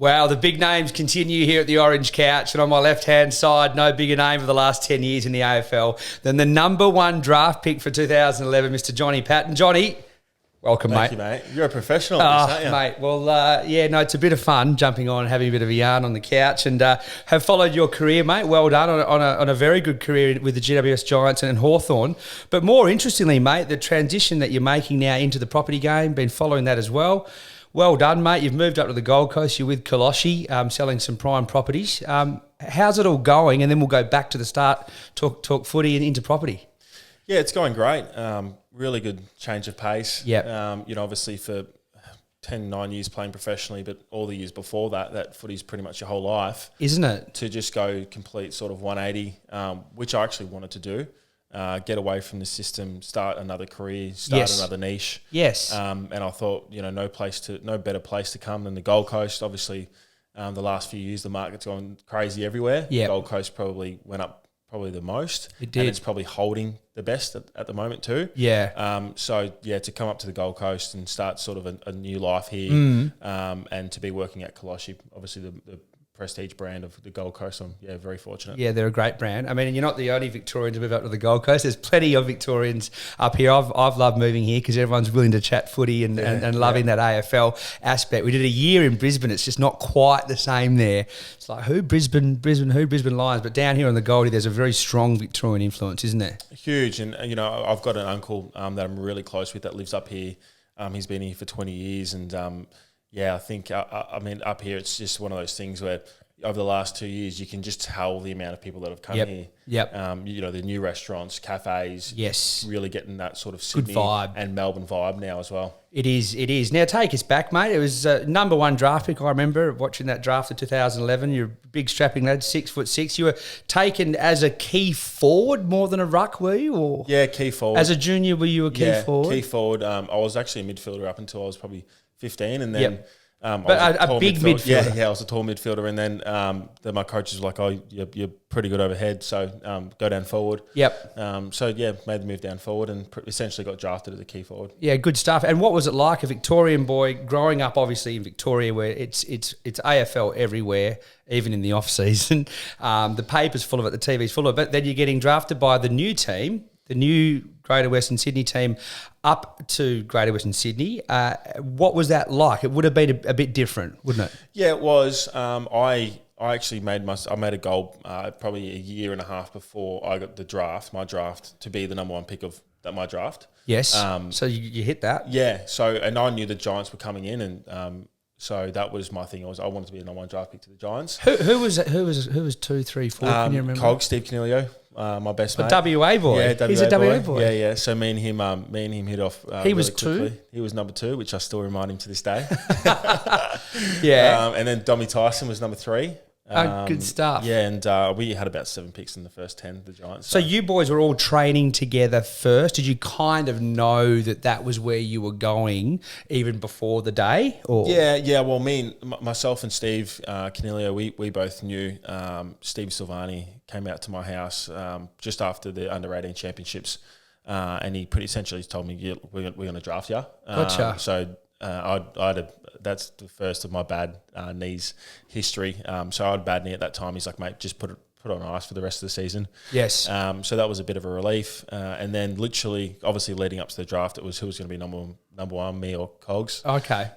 Wow, the big names continue here at the Orange Couch, and on my left-hand side, no bigger name of the last 10 years in the AFL than the number one draft pick for 2011, Mr. Jonny Patton. Johnny, welcome, Thank you, mate. You're a professional at this, aren't you? Mate, well, it's a bit of fun jumping on and having a bit of a yarn on the couch, and have followed your career, mate. Well done on a very good career with the GWS Giants and Hawthorn. But more interestingly, mate, the transition that you're making now into the property game, been following that as well. Well done, mate. You've moved up to the Gold Coast. You're with Kollosche, selling some prime properties. How's it all going? And then we'll go back to the start, talk footy and into property. Yeah, it's going great. Really good change of pace. Yeah. Obviously for 9 years playing professionally, but all the years before that footy's pretty much your whole life. Isn't it? To just go complete sort of 180, which I actually wanted to do. Get away from the system, start another career, start another niche. Yes. And I thought, no better place to come than the Gold Coast. Obviously, the last few years, the market's gone crazy everywhere. Yeah. Gold Coast probably went up the most. It did. And it's probably holding the best at the moment too. Yeah. To come up to the Gold Coast and start sort of a new life here, and to be working at Kollosche, obviously the prestige brand of the Gold Coast. I'm very fortunate. Yeah, they're a great brand. I mean, you're not the only Victorian to move up to the Gold Coast. There's plenty of Victorians up here. I've loved moving here because everyone's willing to chat footy and loving that AFL aspect. We did a year in Brisbane. It's just not quite the same there. It's like Brisbane Lions. But down here on the Goldie, there's a very strong Victorian influence, isn't there? Huge. And, I've got an uncle that I'm really close with that lives up here. He's been here for 20 years and I think, up here, it's just one of those things where over the last 2 years, you can just tell the amount of people that have come here. Yep. The new restaurants, cafes. Yes. Really getting that sort of Sydney vibe. And Melbourne vibe now as well. It is. Now, take us back, mate. It was number one draft pick. I remember watching that draft of 2011. You're a big strapping lad, 6'6". You were taken as a key forward more than a ruck, were you? Or yeah, key forward. As a junior, were you a key forward? Key forward. I was actually a midfielder up until I was probably 15, and then but a big midfielder. Yeah, I was a tall midfielder, and then my coaches were like, "Oh, you're pretty good overhead, so go down forward." Yep. Made the move down forward, and essentially got drafted as a key forward. Yeah, good stuff. And what was it like, a Victorian boy growing up, obviously in Victoria, where it's AFL everywhere, even in the off season. The paper's full of it, the TV's full of it. But then you're getting drafted by the new team, the new Greater Western Sydney team, up to Greater Western Sydney. What was that like? It would have been a bit different, wouldn't it? Yeah, it was. I actually made a goal probably a year and a half before I got my draft, to be the number one pick of my draft. Yes. So you hit that. Yeah. So, and I knew the Giants were coming in, and so that was my thing. I wanted to be the number one draft pick to the Giants. Who was 2, 3, 4? Can you remember? Steve Cornelio. My best mate. A WA boy. Yeah, He's a WA boy. Yeah. So me and him hit off. He was quickly. 2. He was number 2, which I still remind him to this day. Yeah. And then Dommy Tyson was number 3. Good stuff. Yeah, and we had about 7 picks in the first 10, the Giants. So you boys were all training together first. Did you kind of know that was where you were going even before the day? Or? Yeah. Well, myself and Steve Cornelio, we both knew. Steve Silvani came out to my house just after the under-18 championships, and he pretty essentially told me, we're going to draft you. Gotcha. That's the first of my bad knees history. So I had a bad knee at that time. He's like, mate, just put it on ice for the rest of the season. Yes. So that was a bit of a relief. And then literally, obviously leading up to the draft, it was who was going to be number one, me or Cogs. Okay.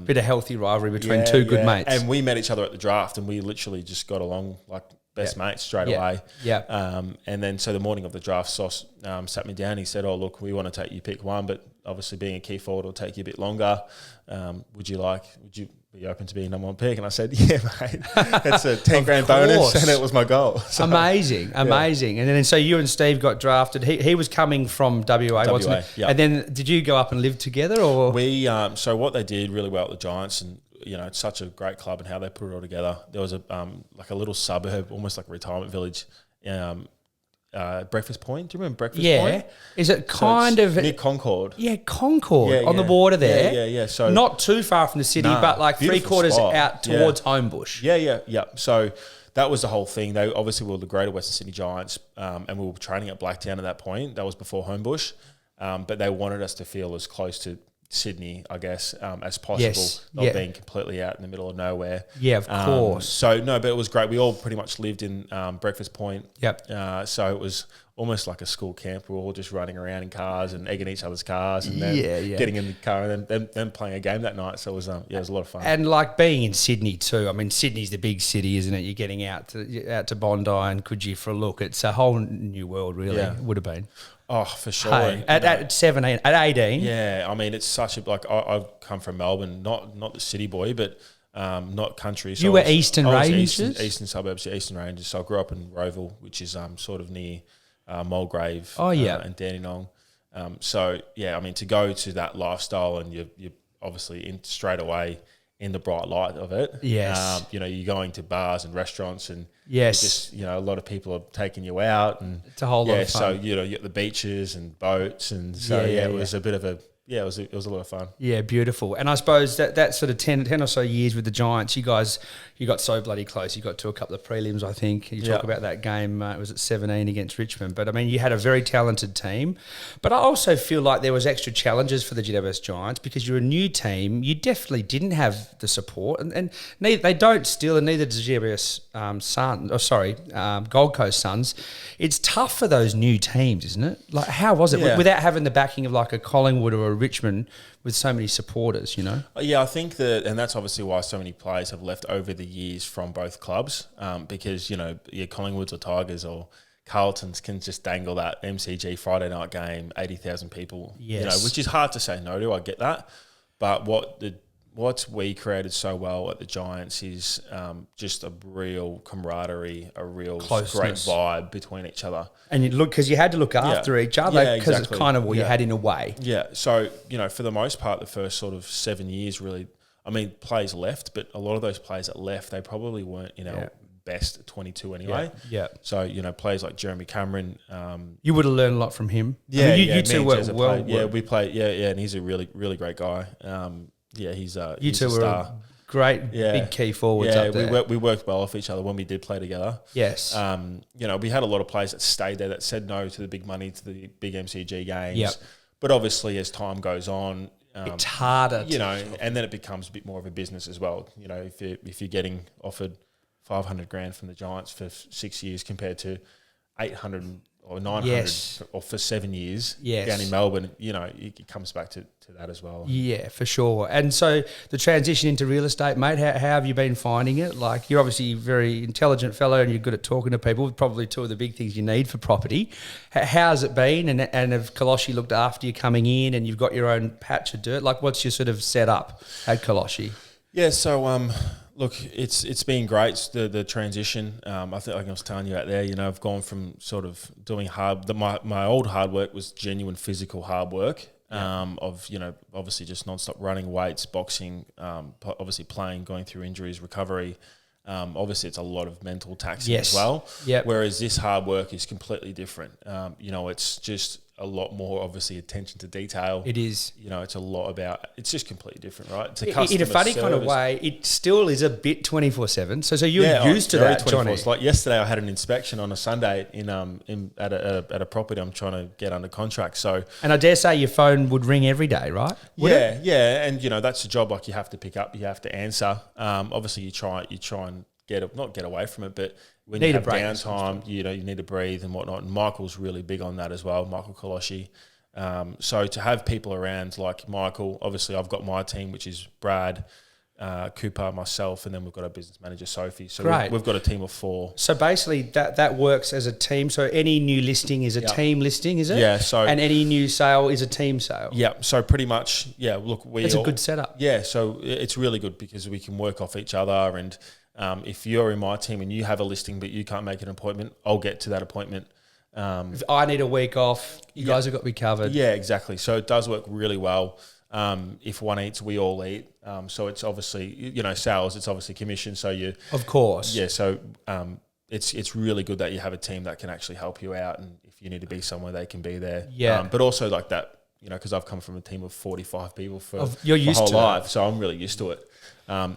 Bit of healthy rivalry between two good mates. And we met each other at the draft, and we literally just got along like best mates straight away. Yeah. And then so the morning of the draft, Sauce sat me down. He said, "Oh, look, we want to take you pick 1, but obviously being a key forward will take you a bit longer. Would you be open to being number 1 pick?" And I said, "Yeah, mate. It's a 10 grand bonus," and it was my goal. So, amazing. And then so you and Steve got drafted. He was coming from WA, wasn't he? Yep. And then did you go up and live together, or we? So what they did really well at the Giants, and it's such a great club and how they put it all together. There was a little suburb, almost like a retirement village. Breakfast Point. Do you remember Breakfast Point? Yeah. Is it kind of near Concord? Yeah, Concord on the water there. Yeah. So not too far from the city, but like 3/4 spot. out towards Homebush. Yeah. So that was the whole thing. They obviously were the Greater Western Sydney Giants, and we were training at Blacktown at that point. That was before Homebush, but they wanted us to feel as close to Sydney, I guess, as possible, Yes. not Yeah. being completely out in the middle of nowhere. Yeah, of course. So no, but it was great. We all pretty much lived in Breakfast Point. Yep. So it was almost like a school camp. We were all just running around in cars and egging each other's cars, and then getting in the car and then playing a game that night. So it was it was a lot of fun. And like being in Sydney too. I mean, Sydney's the big city, isn't it? You're getting out to Bondi and Coogee for a look. It's a whole new world, really. Yeah. Would have been. Oh, for sure. Hey, at 17, at 18. Yeah, I mean, it's such a I've come from Melbourne, not the city boy, but not country. So You were Eastern I was Rangers? Eastern suburbs, Eastern Rangers. So I grew up in Roeville, which is sort of near Mulgrave. Oh, yeah. And Dandenong. So yeah, I mean, to go to that lifestyle and you're obviously in straight away in the bright light of it. Yes. You're going to bars and restaurants and Yes. just a lot of people are taking you out and It's a whole lot of fun. So you get the beaches and boats and so it was a bit of a it was a lot of fun. Yeah, beautiful. And I suppose that sort of 10 or so years with the Giants, you got so bloody close. You got to a couple of prelims, I think. You talk about that game, it was at 17 against Richmond. But, I mean, you had a very talented team. But I also feel like there was extra challenges for the GWS Giants because you're a new team. You definitely didn't have the support. And neither, they don't still, and neither does GWS Gold Coast Suns. It's tough for those new teams, isn't it? Like, how was it? Yeah. Without having the backing of like a Collingwood or a Richmond with so many supporters, Yeah, I think that, and that's obviously why so many players have left over the years from both clubs, because your Collingwoods or Tigers or Carltons can just dangle that MCG Friday night game, 80,000 people, which is hard to say no to. I get that, but what we created so well at the Giants is just a real camaraderie, a real great vibe between each other. And you because you had to look after each other because it's kind of what you had in a way. Yeah. So, for the most part, the first sort of 7 years really, I mean, players left, but a lot of those players that left, they probably weren't, best at 22 anyway. Yeah. So, players like Jeremy Cameron. You would have learned a lot from him. Yeah. I mean, you two were well. Yeah, we played. Yeah. And he's a really, really great guy. He's you two a were star. Great big key forwards up there. We worked well off each other when we did play together. Yes. We had a lot of players that stayed there that said no to the big money, to the big MCG games. Yep. But obviously, as time goes on, it's harder. And then it becomes a bit more of a business as well. If you're getting offered $500,000 from the Giants for 6 years compared to 800 or 900 or for 7 years down in Melbourne, it comes back to that as well. Yeah, for sure. And so the transition into real estate, mate, how have you been finding it? Like, you're obviously a very intelligent fellow and you're good at talking to people, probably two of the big things you need for property. How's it been? And have Kollosche looked after you coming in and you've got your own patch of dirt? Like, what's your sort of setup at Kollosche? Yeah, so look, it's been great, the transition. I think, like I was telling you out there, I've gone from sort of doing my old hard work was genuine physical hard work, of obviously just nonstop running weights, boxing, obviously playing, going through injuries, recovery. Obviously, it's a lot of mental taxing as well. Yep. Whereas this hard work is completely different. It's just a lot more, obviously, attention to detail. It is. It's a lot about, it's just completely different, right? It's In a funny kind of way, it still is a bit 24/7. So you're used to that, Johnny. Like yesterday, I had an inspection on a Sunday at a property I'm trying to get under contract. So, and I dare say your phone would ring every day, right? Would it? And that's a job like you have to pick up, you have to answer. Obviously, you try and not get away from it, but when you have downtime, you need to breathe and whatnot. And Michael's really big on that as well, Michael Kollosche. So to have people around like Michael, obviously I've got my team, which is Brad, Cooper, myself, and then we've got our business manager, Sophie. So we've got a team of 4. So basically that works as a team. So any new listing is a team listing, is it? Yeah. So and any new sale is a team sale. Yeah. So pretty much, look, it's a good setup. Yeah. So it's really good because we can work off each other. And if you're in my team and you have a listing but you can't make an appointment, I'll get to that appointment. If I need a week off, you guys have got me covered. Yeah, exactly. So it does work really well. If one eats, we all eat. So it's obviously, sales, it's obviously commission. So of course. Yeah. So it's really good that you have a team that can actually help you out. And if you need to be somewhere, they can be there. Yeah. But also like that because I've come from a team of 45 people for You're my used whole to life, so I'm really used to it.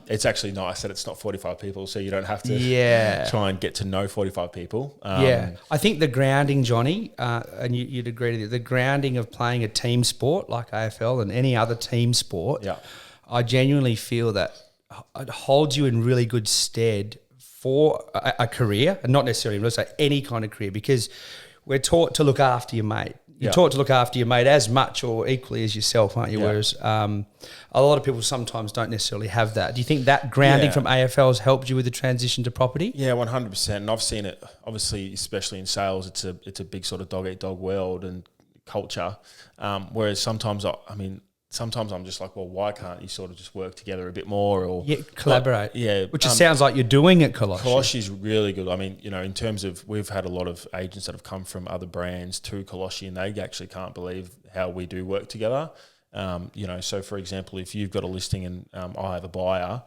It's actually nice that it's not 45 people, so you don't have to try and get to know 45 people. I think the grounding, Johnny, and you'd agree with it, the grounding of playing a team sport like AFL and any other team sport, I genuinely feel that it holds you in really good stead for a career, and not necessarily in real estate, any kind of career, because we're taught to look after your mate. You're taught to look after your mate as much or equally as yourself, aren't you? Yeah. Whereas a lot of people sometimes don't necessarily have that. Do you think that grounding from AFL has helped you with the transition to property? Yeah, 100%. And I've seen it, obviously, especially in sales, it's a big sort of dog-eat-dog world and culture. Whereas sometimes I'm just like, well, why can't you sort of just work together a bit more or collaborate? Which it sounds like you're doing at Kollosche. Kollosche is really good. I mean, in terms of, we've had a lot of agents that have come from other brands to Kollosche, and they actually can't believe how we do work together. So for example, if you've got a listing and I have a buyer,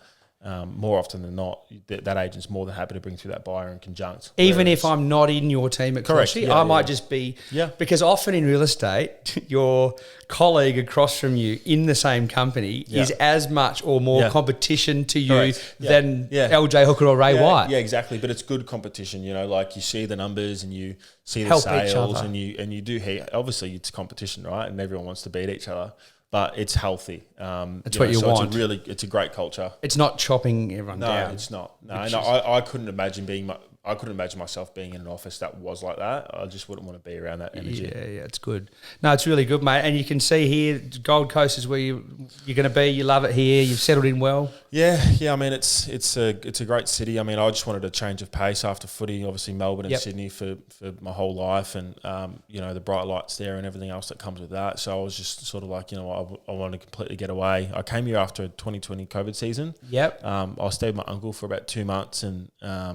more often than not, that agent's more than happy to bring through that buyer in conjunct. Even if I'm not in your team at Kollosche, I might just be... Because often in real estate, your colleague across from you in the same company is as much or more competition to you than LJ Hooker or Ray White. Yeah, exactly. But it's good competition, like you see the numbers and you see the Help sales and you do... Obviously, it's competition, right? And everyone wants to beat each other. But it's healthy. That's what you want. It's a great culture. It's not chopping everyone down. No, it's not. No, I couldn't imagine I couldn't imagine myself being in an office that was like that. I just wouldn't want to be around that energy. Yeah, it's good. No, it's really good, mate. And you can see here, Gold Coast is where you're going to be. You love it here. You've settled in well. Yeah. I mean, it's a great city. I mean, I just wanted a change of pace after footy. Obviously, Melbourne and Sydney for my whole life, and the bright lights there and everything else that comes with that. So I was just sort of like, I want to completely get away. I came here after 2020 COVID season. Yep. I stayed with my uncle for about 2 months, and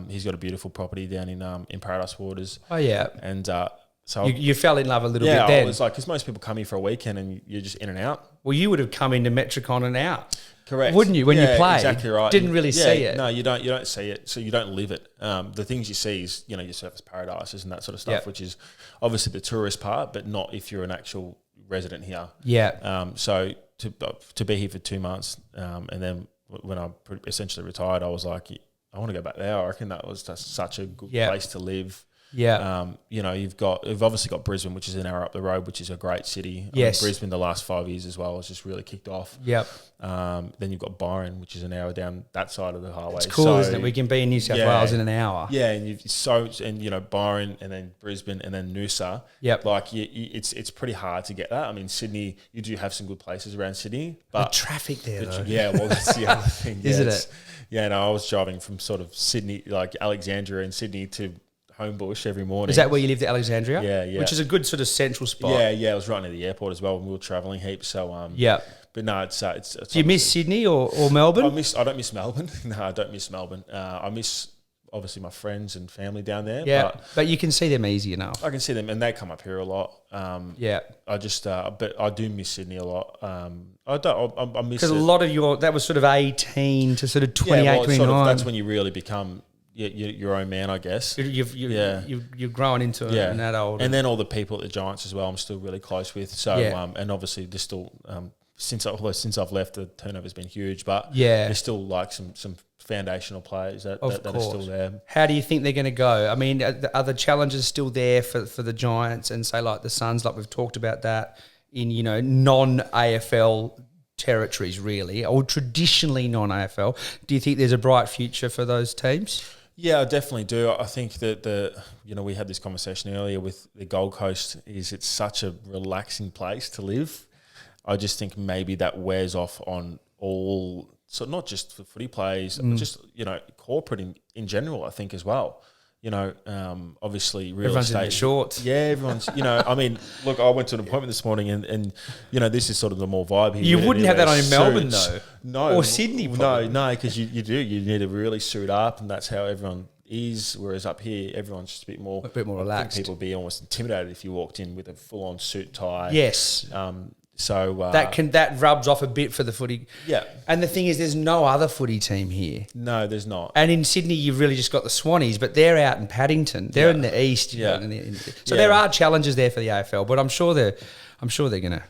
he's got a beautiful property down in Paradise Waters. Oh yeah. And so you fell in love a little bit then. Yeah, I was like, because most people come here for a weekend and you're just in and out. Well, you would have come into Metricon and out. Correct. Wouldn't you, when you played? Exactly right. Didn't really see it. No, you don't see it, so you don't live it. The things you see is, your surface paradises and that sort of stuff, which is obviously the tourist part, but not if you're an actual resident here. Yeah. So to be here for 2 months, and then when I essentially retired, I was like, I want to go back there. I reckon that was just such a good place to live. Yeah. You've obviously got Brisbane, which is an hour up the road, which is a great city. Yes. Brisbane the last 5 years as well has just really kicked off. Yep. Then you've got Byron, which is an hour down that side of the highway. It's cool, isn't it? We can be in New South Wales in an hour. Yeah, and Byron and then Brisbane and then Noosa. Yep. It's pretty hard to get that. I mean, Sydney, you do have some good places around Sydney, but the traffic there, though. Yeah, well, that's the other thing. Isn't it? Yeah, no, I was driving from sort of Sydney, like Alexandria and Sydney to Homebush every morning. Is that where you lived at Alexandria? Yeah. Which is a good sort of central spot. Yeah, it was right near the airport as well when we were travelling heaps. So yeah. But no, it's do you miss Sydney or Melbourne? I don't miss Melbourne. No, I don't miss Melbourne. I miss obviously my friends and family down there. Yeah, but you can see them easy enough. I can see them, and they come up here a lot. I just, but I do miss Sydney a lot. I miss because a lot of that was sort of 18 to sort of 28, 29. That's when you really become your own man, I guess. You're growing into an adult, and then all the people at the Giants as well. I'm still really close with. So and obviously there's still since I've left, the turnover's been huge, but there's still like some foundational players that are still there. How do you think they're going to go? I mean, are the challenges still there for the Giants and say like the Suns, like we've talked about that in non-AFL territories really, or traditionally non-AFL? Do you think there's a bright future for those teams? Yeah, I definitely do. I think that we had this conversation earlier with the Gold Coast. It's such a relaxing place to live. I just think maybe that wears off on all, so not just for footy players, just corporate in general. I think as well. Obviously real everyone's estate. in their shorts. Yeah, everyone's. I mean, look, I went to an appointment this morning, and this is sort of the more vibe here. You wouldn't have that on in Melbourne though, no, or Sydney. Probably. No, because you need to really suit up, and that's how everyone is. Whereas up here, everyone's just a bit more relaxed. People would be almost intimidated if you walked in with a full-on suit tie. Yes. So that rubs off a bit for the footy. Yeah. And the thing is, there's no other footy team here. No, there's not. And in Sydney, you've really just got the Swannies, but they're out in Paddington. They're in the east. So there are challenges there for the AFL, but I'm sure they're going to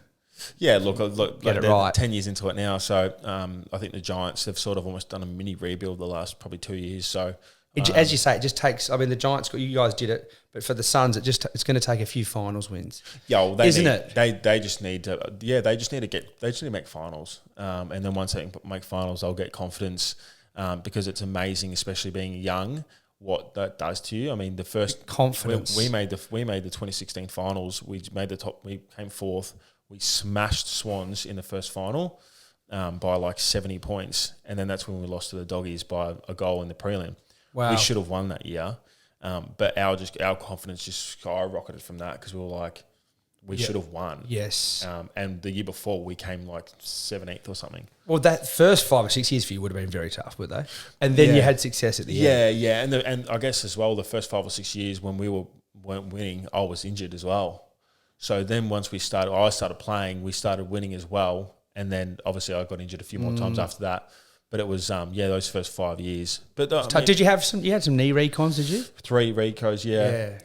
Yeah, look, Get it they're right. 10 years into it now. So I think the Giants have sort of almost done a mini rebuild the last probably 2 years. So As you say, it just takes. I mean, the Giants, you guys did it, but for the Suns, it's going to take a few finals wins. yeah, well, Isn't it? it? They just need to. Yeah, they just need to make finals. And then once they make finals, they'll get confidence because it's amazing, especially being young, what that does to you. I mean, the first Confidence. we made the 2016 finals. We made the top. We came fourth. We smashed Swans in the first final by like 70 points, and then that's when we lost to the Doggies by a goal in the prelim. Wow. We should have won that year, but our confidence just skyrocketed from that because we were like, we should have won. Yes. And the year before we came like 17th or something. Well, that first 5 or 6 years for you would have been very tough, would they? And then you had success at the end. Yeah, and I guess as well the first 5 or 6 years when we weren't winning, I was injured as well. So then once I started playing, we started winning as well, and then obviously I got injured a few more times after that. But it was those first 5 years. But Did you have some? You had some knee recons, did you? 3 recos, yeah.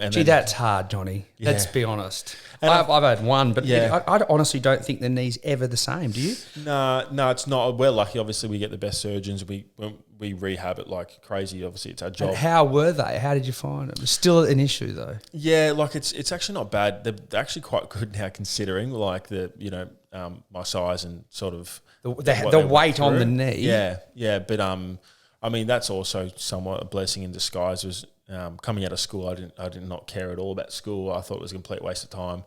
And Gee, that's hard, Johnny. Yeah. Let's be honest. And I've had one, but Yeah. I honestly don't think the knee's ever the same. Do you? No, it's not. We're lucky. Obviously, we get the best surgeons. We rehab it like crazy. Obviously, it's our job. And how were they? How did you find it? It's still an issue though. Yeah, like it's actually not bad. They're actually quite good now, considering like my size and sort of The weight on the knee. Yeah. But I mean that's also somewhat a blessing in disguise. Was coming out of school, I did not care at all about school. I thought it was a complete waste of time.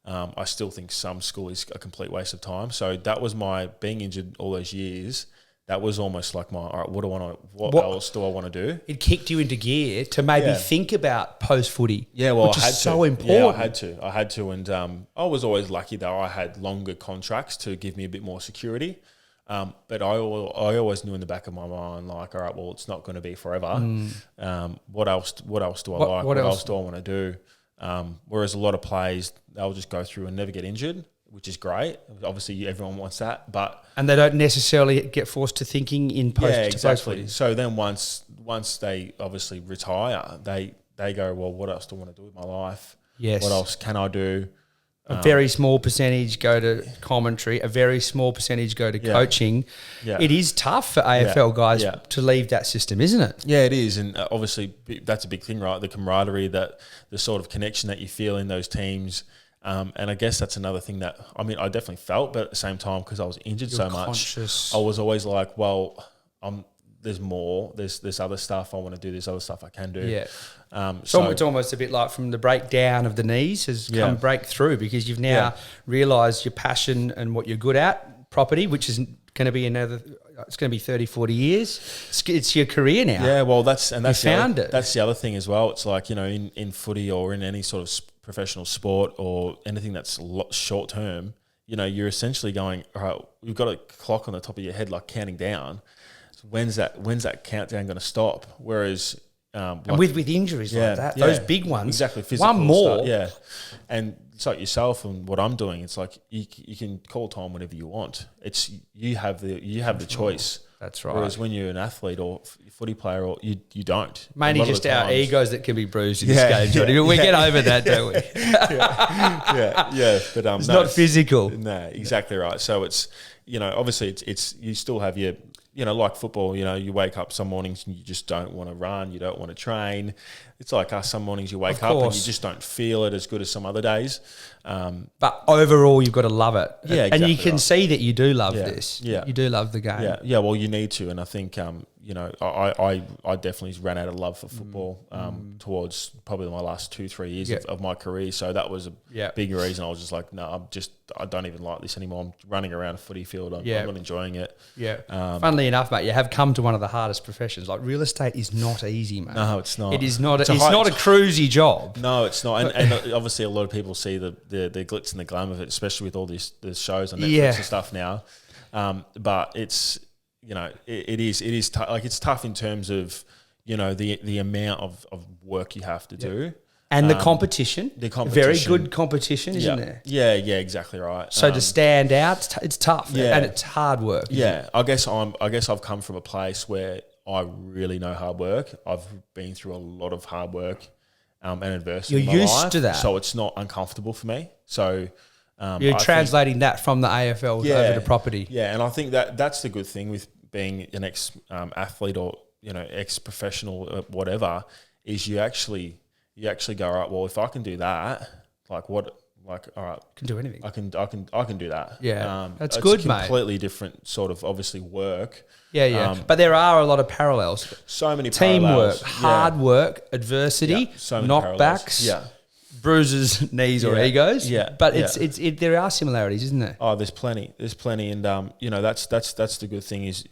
I still think some school is a complete waste of time. So that was my being injured all those years. That was almost like my, all right, what else do I want to do? It kicked you into gear to maybe think about post-footy. Yeah, well, which I had is so to. important. Yeah, I had to. And I was always lucky that I had longer contracts to give me a bit more security. But I always knew in the back of my mind, like, all right, well, it's not going to be forever. What else do I like? What else do I want to do? Whereas a lot of players, they'll just go through and never get injured, which is great. Obviously, everyone wants that, and they don't necessarily get forced to thinking in post. Yeah, exactly. Post-footy. So then once they obviously retire, they go, well, what else do I want to do with my life? Yes. What else can I do? A very small percentage go to commentary. A very small percentage go to coaching. Yeah. It is tough for AFL guys to leave that system, isn't it? Yeah, it is, and obviously that's a big thing, right? The camaraderie, the sort of connection that you feel in those teams. And I guess that's another thing that, I mean, I definitely felt, but at the same time, because I was injured so much, I was always like, well, there's more, there's other stuff I want to do, there's other stuff I can do. Yeah. So it's almost a bit like from the breakdown of the knees has come breakthrough because you've now realised your passion and what you're good at, property, which is going to be it's going to be 30, 40 years. It's your career now. Yeah, well, that's it. That's the other thing as well. It's like, in footy or in any sort of professional sport or anything that's short term, you're essentially going, all right, we've got a clock on the top of your head, like counting down. So when's that countdown going to stop? Whereas, and with injuries like that, those big ones, exactly, physical one more, stuff, and it's like yourself and what I'm doing. It's like you can call time whenever you want. It's you have the choice. That's right. Whereas when you're an athlete or footy player, or you don't. Mainly just our egos that can be bruised in this game, Johnny. We get over that, don't we? yeah. But it's not physical. No, exactly right. So it's obviously it's you still have your like football. You wake up some mornings and you just don't want to run, you don't want to train. It's like us. Some mornings you wake up and you just don't feel it as good as some other days. But overall, you've got to love it. Yeah, exactly, and you can see that you do love Yeah, this. yeah. You do love the game. Yeah. Well, you need to, and I think I definitely ran out of love for football towards probably my last 2-3 years of my career. So that was a big reason. I was just like, no, I don't even like this anymore. I'm running around a footy field. I'm not enjoying it. Yeah. Funnily enough, mate, you have come to one of the hardest professions. Like real estate is not easy, mate. No, it's not. It is not. It's not a cruisy job. No, it's not. And obviously, a lot of people see the glitz and the glam of it, especially with all the shows on Netflix and stuff now. But it's it is tough. Like it's tough in terms of the amount of work you have to do. And the competition. Very good competition, isn't there? Yeah, exactly right. So to stand out, it's tough and it's hard work. Yeah, I guess I've come from a place where I really know hard work. I've been through a lot of hard work and adversity. You're in my used life, to that, so it's not uncomfortable for me. So You're translating that from the AFL over to property. Yeah, and I think that's the good thing with being an ex-athlete or, ex-professional, whatever, is you actually go, all right, well, if I can do that, all right, Can do anything. I can do that. Yeah, that's it's good, mate. Completely different sort of obviously work. Yeah. But there are a lot of parallels. So many Teamwork, parallels. hard work, adversity, so many knockbacks, parallels. bruises, knees or egos. Yeah. But there are similarities, isn't there? Oh, there's plenty, and that's the good thing is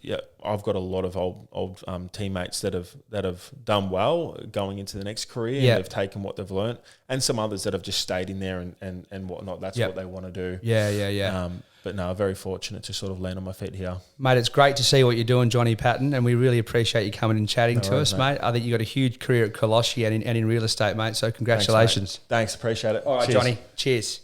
I've got a lot of old teammates that have done well going into the next career. And they've taken what they've learnt, and some others that have just stayed in there and whatnot. That's what they want to do. Yeah. But no, very fortunate to sort of land on my feet here. Mate, it's great to see what you're doing, Jonny Patton, and we really appreciate you coming and chatting to us, mate. I think you've got a huge career at Kollosche and in real estate, mate, so congratulations. Thanks, appreciate it. All right, Cheers. Jonny, cheers.